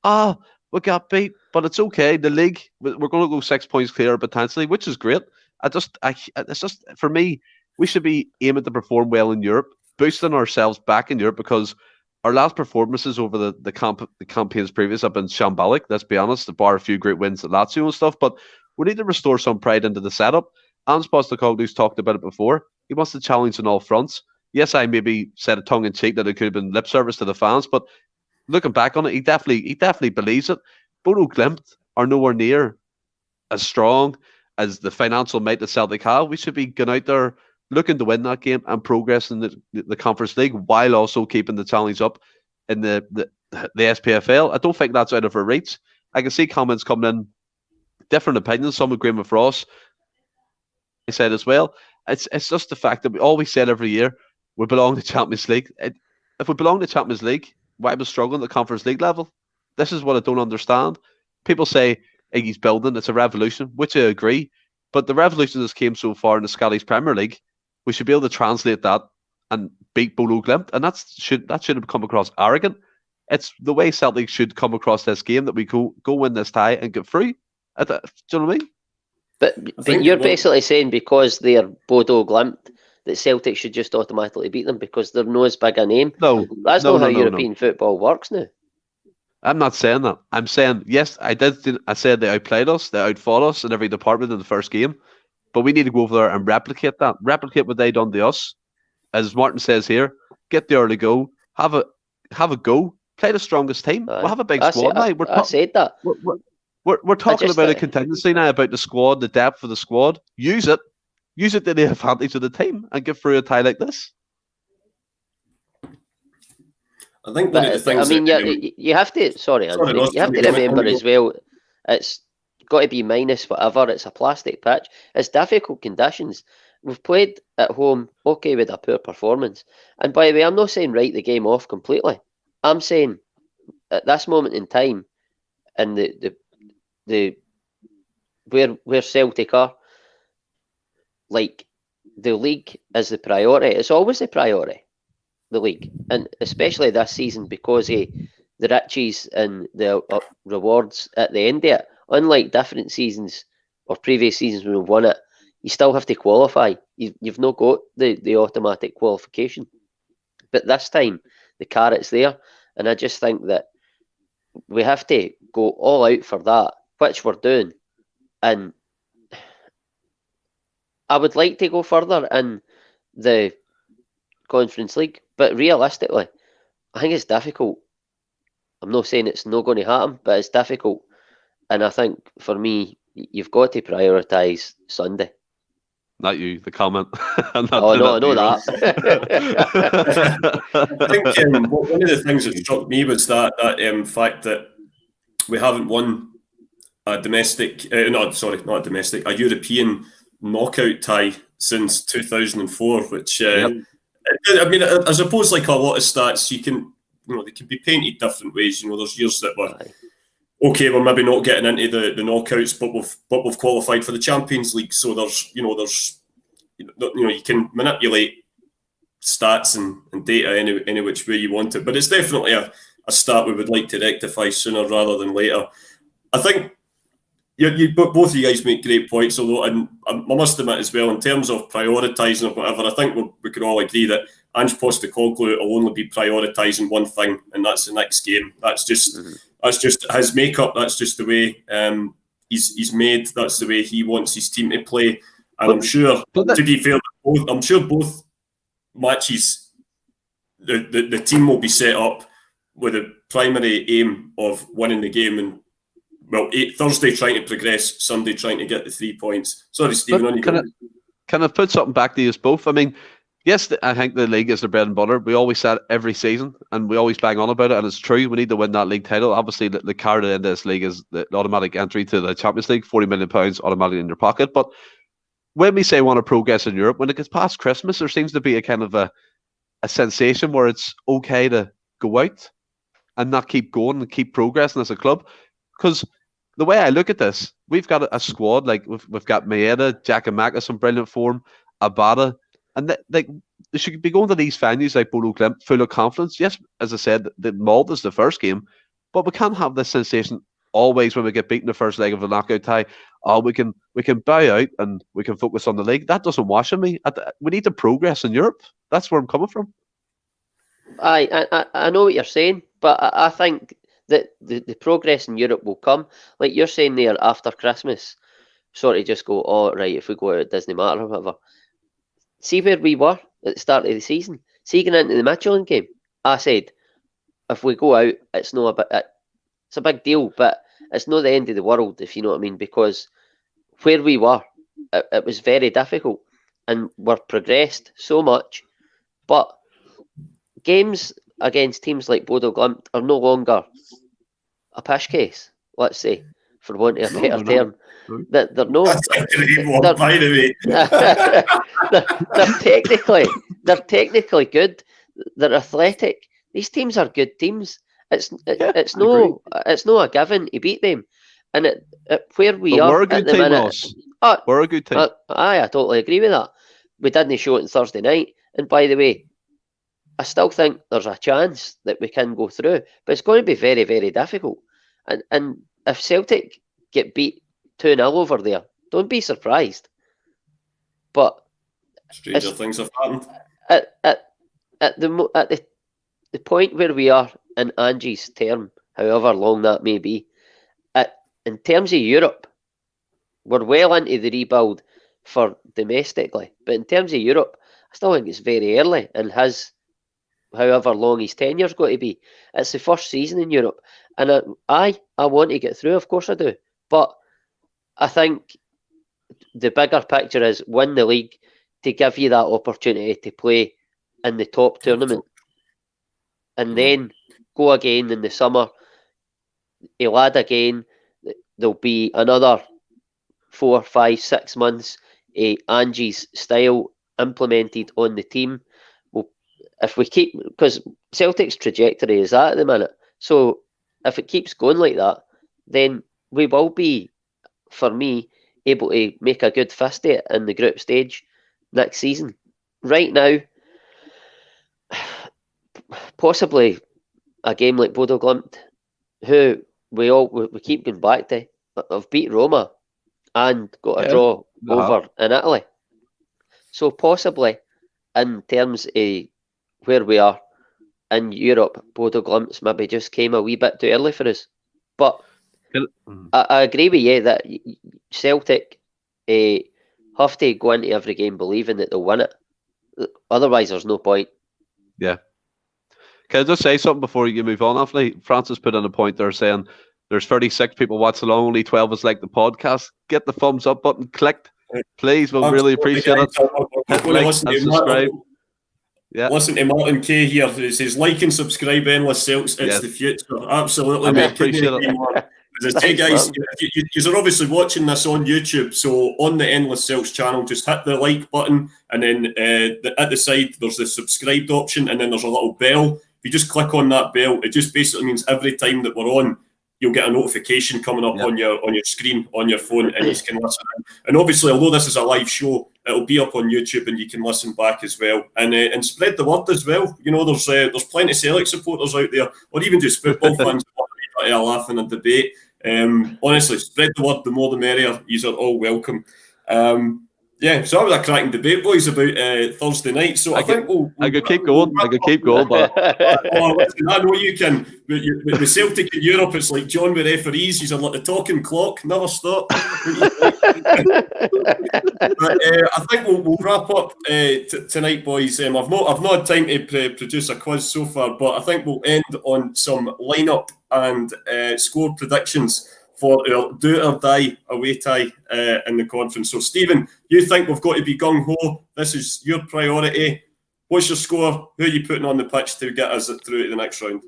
we got beat, but it's okay. The league, we're going to go 6 points clear potentially, which is great. It's just for me, we should be aiming to perform well in Europe, boosting ourselves back in Europe, because our last performances over the campaigns previous have been shambolic, let's be honest, bar a few great wins at Lazio and stuff, but we need to restore some pride into the setup. Ange Postecoglou's talked about it before. He wants to challenge on all fronts. Yes, I maybe said it tongue-in-cheek that it could have been lip service to the fans, but looking back on it, he definitely believes it. Bodo Glimt are nowhere near as strong as the financial might that Celtic have. We should be going out there looking to win that game and progress in the Conference League while also keeping the challenge up in the SPFL. I don't think that's out of our reach. I can see comments coming in, different opinions, some agreeing with Ross. I said as well, it's just the fact that we always said every year we belong to Champions League. If we belong to Champions League, why are we struggling at the Conference League level? This is what I don't understand. People say Iggy's building, it's a revolution, which I agree. But the revolution that's came so far in the Scottish Premier League, we should be able to translate that and beat Bodo Glimt, and that shouldn't come across arrogant. It's the way Celtic should come across this game, that we go win this tie and get through. Do you know what I mean? But you're basically saying because they're Bodo Glimt that Celtic should just automatically beat them because they're not as big a name. No, That's not how European football works now. I'm not saying that. I'm saying, yes, I said they outplayed us, they outfought us in every department in the first game, but we need to go over there and replicate that. Replicate what they done to us. As Martin says here, get the early go, have a go, play the strongest team. We'll have a big squad now. I said that. We're talking about a contingency now, about the squad, the depth of the squad. Use it to the advantage of the team and get through a tie like this. I think one of the things. I mean, you have to. Sorry, Anthony. You have to remember as well. It's got to be minus whatever. It's a plastic pitch. It's difficult conditions. We've played at home, okay, with a poor performance. And by the way, I'm not saying write the game off completely. I'm saying at this moment in time, and the where Celtic are, like the league is the priority. It's always the priority, the league, and especially this season because of the riches and the rewards at the end of it. Unlike different seasons or previous seasons when we've won it, you still have to qualify. You've not got the automatic qualification. But this time, the carrot's there. And I just think that we have to go all out for that, which we're doing. And I would like to go further in the Conference League. But realistically, I think it's difficult. I'm not saying it's not going to happen, but it's difficult. And I think, for me, you've got to prioritise Sunday. Not you, the comment. No, I know that. I think one of the things that struck me was that fact that we haven't won a a European knockout tie since 2004, which I mean, I suppose like a lot of stats, they can be painted different ways. There's years that were okay, we're maybe not getting into the knockouts, but we've qualified for the Champions League. So there's you can manipulate stats and data any which way you want it. But it's definitely a stat we would like to rectify sooner rather than later. I think both of you guys make great points, although I must admit as well, in terms of prioritising or whatever, I think we could all agree that Ange Postecoglou will only be prioritising one thing, and that's the next game. That's just his makeup. That's just the way he's made. That's the way he wants his team to play. And I'm sure, to be fair, both matches, the team will be set up with a primary aim of winning the game. And Thursday trying to progress, Sunday trying to get the 3 points. Sorry, Stephen. Can I put something back to you both? I mean, yes, I think the league is the bread and butter. We always say it every season, and we always bang on about it, and it's true. We need to win that league title. Obviously, the carrot at the end of this league is the automatic entry to the Champions League, £40 million automatically in your pocket. But when we say we want to progress in Europe, when it gets past Christmas, there seems to be a kind of a sensation where it's okay to go out and not keep going and keep progressing as a club. Because the way I look at this, we've got a squad, like we've got Maeda, Giakoumakis in brilliant form, Abada, and they should be going to these venues like Bodo Glimt full of confidence. Yes, as I said, the Malta is the first game, but we can't have this sensation always when we get beaten the first leg of a knockout tie. We can bow out and we can focus on the league. That doesn't wash on me. We need to progress in Europe. That's where I'm coming from. I know what you're saying, but I think that the progress in Europe will come. Like you're saying there, after Christmas, sort of just go, oh, right, if we go out, it doesn't matter or whatever. See where we were at the start of the season. See, going into the Michelin game, I said, if we go out, it's a big deal, but it's not the end of the world, if you know what I mean, because where we were, it was very difficult, and we've progressed so much, but games against teams like Bodo Glimt are no longer a pish case, let's say, for want of a better term. That they're not. That's a great one, by the way. They're technically good. They're athletic. These teams are good teams. It's no a given to beat them. And where we are we're a good at the team, minute, we're a good team. I totally agree with that. We didn't show it on Thursday night. And by the way, I still think there's a chance that we can go through, but it's going to be very, very difficult. And if Celtic get beat 2-0 over there, don't be surprised. But Stranger things have happened. At the point where we are in Angie's term, however long that may be, in terms of Europe, we're well into the rebuild for domestically, but in terms of Europe, I still think it's very early and his however long his tenure's got to be. It's the first season in Europe, and I want to get through, of course I do, but I think the bigger picture is win the league to give you that opportunity to play in the top tournament, and then go again in the summer. He'll add again. There'll be another 4, 5, 6 months. Angie's style implemented on the team. Well, if we keep, because Celtic's trajectory is that at the minute, so if it keeps going like that, then we will be, for me, able to make a good fist at it in the group stage next season. Right now, possibly a game like Bodo Glimt, who we keep going back to, have beat Roma and got a draw over in Italy. So possibly, in terms of where we are in Europe, Bodo Glimt's maybe just came a wee bit too early for us. But I agree with you that Celtic have to go into every game believing that they'll win it. Otherwise, there's no point. Yeah. Can I just say something before you move on, Anthony? Francis put in a point there saying there's 36 people watching along, only 12 is like the podcast. Get the thumbs up button clicked, please. We'll really appreciate it. Hit like and subscribe. Yeah. Listen to Martin K here. He says like and subscribe. Endless Celts. It's the future. Absolutely, mate. Appreciate it. Hey guys, you're obviously watching this on YouTube, so on the Endless Celts channel, just hit the like button, and then at the side there's the subscribed option, and then there's a little bell. If you just click on that bell, it just basically means every time that we're on, you'll get a notification coming up on your screen on your phone, and you can listen in. And obviously, although this is a live show, it'll be up on YouTube, and you can listen back as well, and spread the word as well. You know, there's plenty of Celtic supporters out there, or even just football fans that are laughing and debate. Honestly, spread the word. The more the merrier. These are all welcome. So that was a cracking debate, boys, about Thursday night. So I think I could keep going. I could keep going, but listen, I know you can. With the Celtic in Europe, it's like John with referees. He's like the talking clock, never stop. But I think we'll wrap up tonight, boys. I've not had time to produce a quiz so far, but I think we'll end on some lineup and score predictions for our do or die away tie in the conference. So, Stephen, you think we've got to be gung-ho? This is your priority. What's your score? Who are you putting on the pitch to get us through to the next round?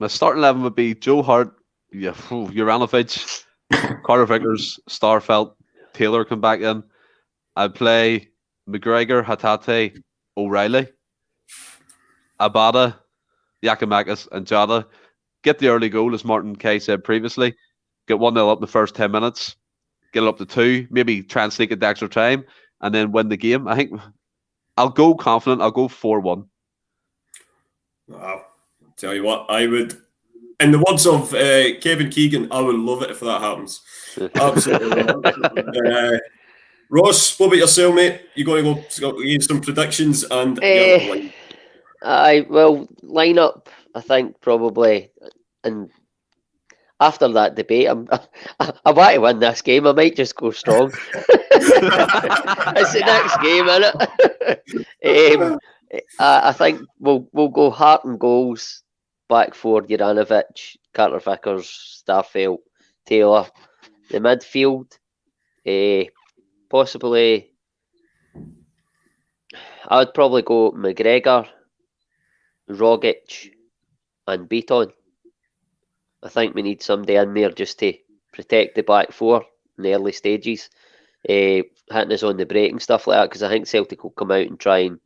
My starting 11 would be Joe Hart, Juranovic, Carter Vickers, Starfelt, Taylor come back in. I'd play McGregor, Hatate, O'Reilly, Abada, Giakoumakis, and Jada. Get the early goal, as Martin Kay said previously. Get 1-0 up in the first 10 minutes. Get it up to 2. Maybe try and sneak it to extra time. And then win the game. I think I'll go confident. I'll go 4-1. Wow. I'll tell you what, I would, in the words of Kevin Keegan, I would love it if that happens. Absolutely. Ross, what about yourself, mate? You're going to go give some predictions and line up, I think, probably. And after that debate, I want to win this game. I might just go strong. It's the next game, isn't it? I think we'll go Hart and goals, back four, Juranovic, Carter Vickers, Starfelt, Taylor. The midfield, possibly, I would probably go McGregor, Rogic, and Beaton. I think we need somebody in there just to protect the back four in the early stages, hitting us on the break and stuff like that, because I think Celtic will come out and try and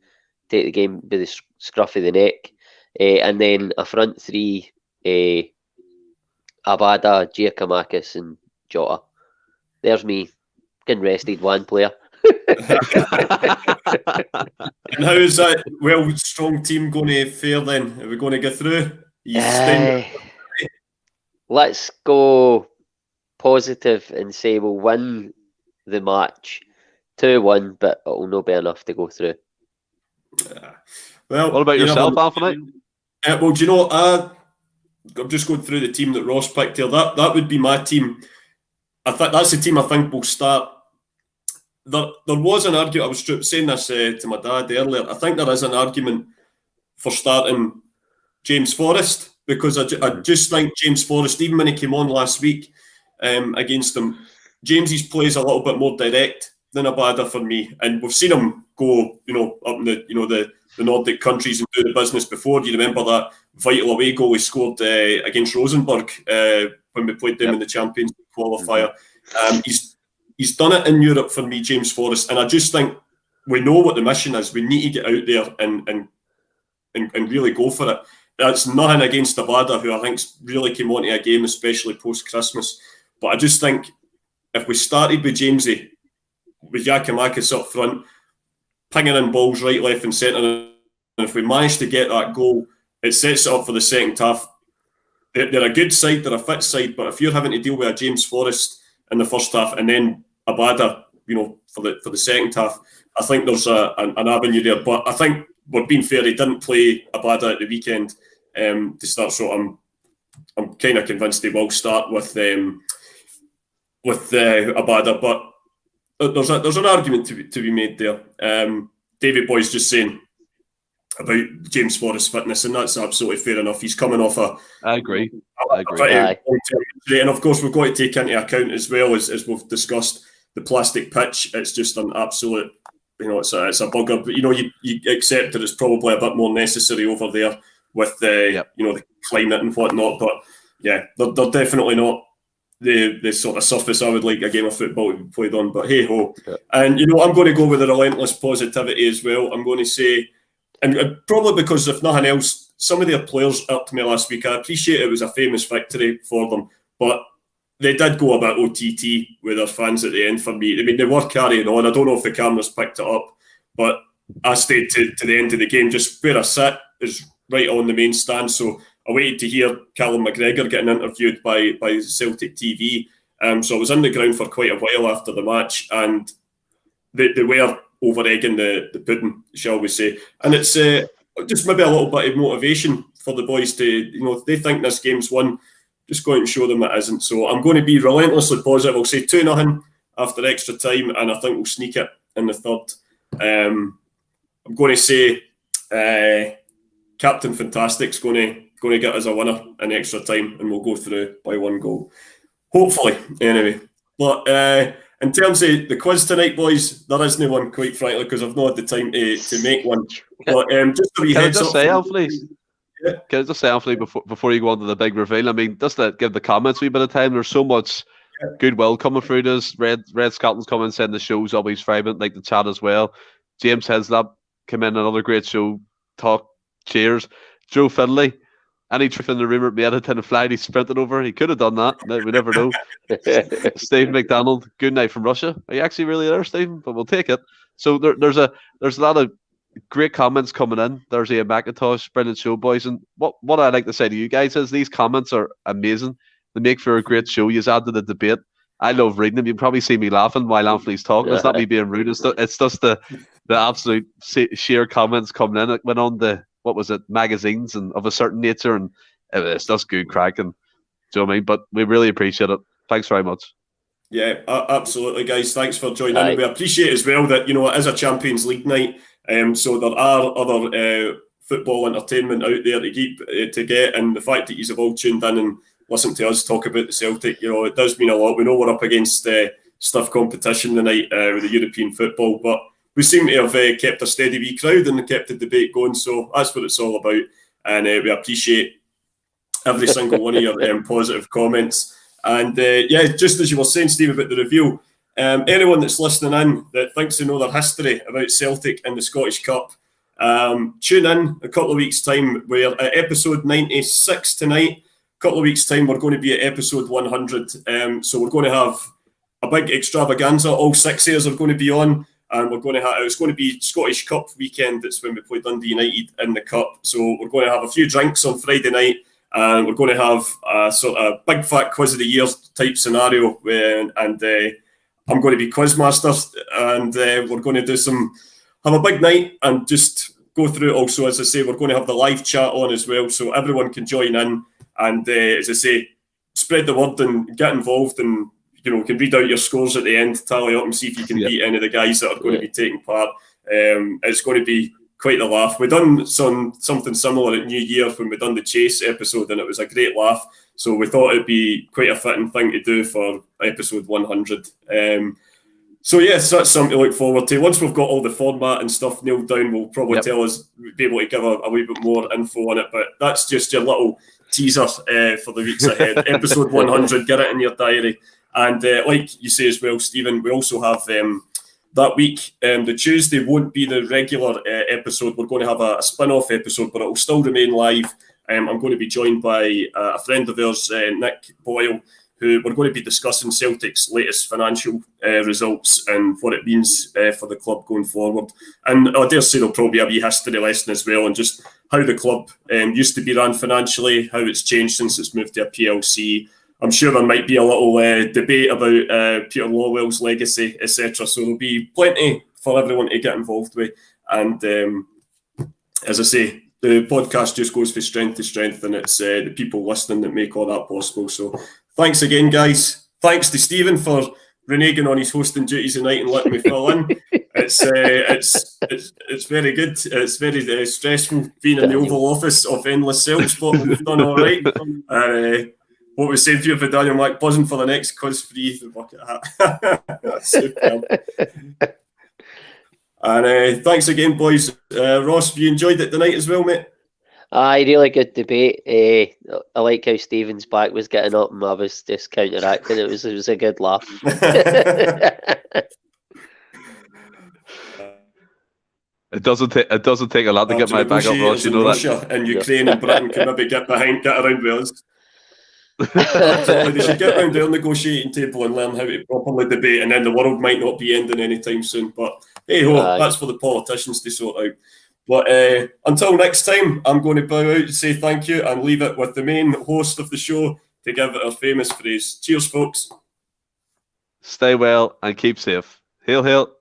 take the game by the scruff of the neck. And then a front three, Abada, Giakoumakis and Jota. There's me, getting rested one player. And how is that strong team going to fare then? Are we going to get through? Let's go positive and say we'll win the match 2-1, but it'll not be enough to go through. Well, What about yourself, Anthony? Well, do you know, I'm just going through the team that Ross picked here. That would be my team. I think that's the team I think will start. There was an argument. I was saying this to my dad earlier. I think there is an argument for starting James Forrest, because I just think James Forrest, even when he came on last week against them, James's plays a little bit more direct than Abada for me, and we've seen him go, up in the Nordic countries and do the business before. You remember that vital away goal he scored against Rosenborg when we played them in the Champions League qualifier. He's done it in Europe for me, James Forrest, and I just think we know what the mission is. We need to get out there and really go for it. That's nothing against Abada, who I think really came onto a game, especially post-Christmas. But I just think if we started with Jamesy, with Giakoumakis up front, pinging in balls right, left and centre, and if we manage to get that goal, it sets it up for the second half. They're a good side, they're a fit side, but if you're having to deal with a James Forrest in the first half and then Abada, for the second half, I think there's an avenue there. But I think we're being fair, he didn't play Abada at the weekend to start, so I'm kind of convinced he will start with Abada. But there's an argument to be made there. David Bhoys just saying about James Forrest's fitness, and that's absolutely fair enough. He's coming off I agree. And of course, we've got to take into account as well, as we've discussed, the plastic pitch. It's just an absolute, it's a bugger. But you accept that it's probably a bit more necessary over there with the climate and whatnot. But yeah, they're definitely not the sort of surface I would like a game of football to be played on. But hey ho, and I'm going to go with the relentless positivity as well. I'm going to say, and probably because if nothing else, some of their players irked me last week. I appreciate it was a famous victory for them, but they did go a bit OTT with their fans at the end for me. I mean, they were carrying on. I don't know if the cameras picked it up, but I stayed to the end of the game. Just where I sat is right on the main stand, so I waited to hear Callum McGregor getting interviewed by Celtic TV. So I was in the ground for quite a while after the match, and they were over-egging the pudding, shall we say. And it's just maybe a little bit of motivation for the boys to, if they think this game's won, just go out and show them it isn't. So I'm going to be relentlessly positive. I'll say 2-0 after extra time, and I think we'll sneak it in the third. I'm going to say Captain Fantastic's going to get us a winner in extra time, and we'll go through by 1 goal. Hopefully, anyway. But in terms of the quiz tonight, boys, there isn't one, quite frankly, because I've not had the time to make one. But just a wee heads up. Can I just say, Anthony, before you go on to the big reveal, I mean, just to give the comments a wee bit of time, there's so much goodwill coming through this. Red Skelton's coming saying the show's always vibrant, like the chat as well. James Heslop came in, another great show. Talk, cheers. Joe Finley, any truth in the rumour me out of 10 flight he sprinted over? He could have done that. We never know. Steve McDonald, good night from Russia. Are you actually really there, Stephen? But we'll take it. So there's a lot of great comments coming in. There's Ian McIntosh, brilliant show, boys. And what I like to say to you guys is these comments are amazing. They make for a great show. You add to the debate. I love reading them. You can probably see me laughing while Anthony's talking. It's not me being rude. It's just the absolute sheer comments coming in. It went on the, what was it, magazines and of a certain nature, and it's just good cracking. Do you know what I mean? But we really appreciate it. Thanks very much. Yeah, absolutely, guys. Thanks for joining in. We appreciate as well that, it is a Champions League night. So there are other football entertainment out there to get, and the fact that you've all tuned in and listened to us talk about the Celtic, it does mean a lot. We know we're up against stiff competition tonight with the European football, but we seem to have kept a steady wee crowd and kept the debate going, so that's what it's all about. And we appreciate every single one of your positive comments. And just as you were saying, Steve, about the review, anyone that's listening in that thinks they know their history about Celtic and the Scottish Cup, tune in a couple of weeks' time. We're at episode 96 tonight. A couple of weeks' time, we're going to be at episode 100. So we're going to have a big extravaganza. All 6 years are going to be on. And we're going to have, it's going to be Scottish Cup weekend. That's when we play Dundee United in the Cup. So we're going to have a few drinks on Friday night. And we're going to have a sort of big fat quiz of the year type scenario. And I'm going to be quizmaster, and we're going to have a big night and just go through it. Also, as I say, we're going to have the live chat on as well, so everyone can join in. And as I say, spread the word and get involved, and can read out your scores at the end, tally up, and see if you can beat any of the guys that are going to be taking part. It's going to be quite the laugh. We done something similar at New Year when we done the Chase episode, and it was a great laugh. So we thought it'd be quite a fitting thing to do for episode 100. So yes, that's something to look forward to. Once we've got all the format and stuff nailed down, we'll probably be able to give a wee bit more info on it. But that's just your little teaser for the weeks ahead. Episode 100, get it in your diary. And like you say as well, Stephen, we also have that week, the Tuesday won't be the regular episode. We're going to have a spin-off episode, but it will still remain live. I'm going to be joined by a friend of ours, Nick Boyle, who we're going to be discussing Celtic's latest financial results and what it means for the club going forward. And I dare say there'll probably be a wee history lesson as well, and just how the club used to be run financially, how it's changed since it's moved to a PLC. I'm sure there might be a little debate about Peter Lawwell's legacy, etc. So there'll be plenty for everyone to get involved with. And as I say, the podcast just goes from strength to strength, and it's the people listening that make all that possible. So thanks again, guys. Thanks to Stephen for reneging on his hosting duties tonight and letting me fill in. It's very good. It's very stressful being in the Oval Office of Endless Celts, but we've done all right. What was saying to you for Daniel Mac, buzzing for the next quiz free the bucket hat. That's super. And thanks again, boys. Ross, have you enjoyed it tonight as well, mate? Aye, really good debate. I like how Stephen's back was getting up and I was just counteracting. It was a good laugh. It doesn't take a lot to get my back up, Ross. You know Russia that. and Ukraine and Britain can maybe get around with us. They should get round their negotiating table and learn how to properly debate, and then the world might not be ending anytime soon. But hey ho, that's for the politicians to sort out. But until next time, I'm going to bow out and say thank you and leave it with the main host of the show to give it our famous phrase. Cheers, folks. Stay well and keep safe. Hail, hail.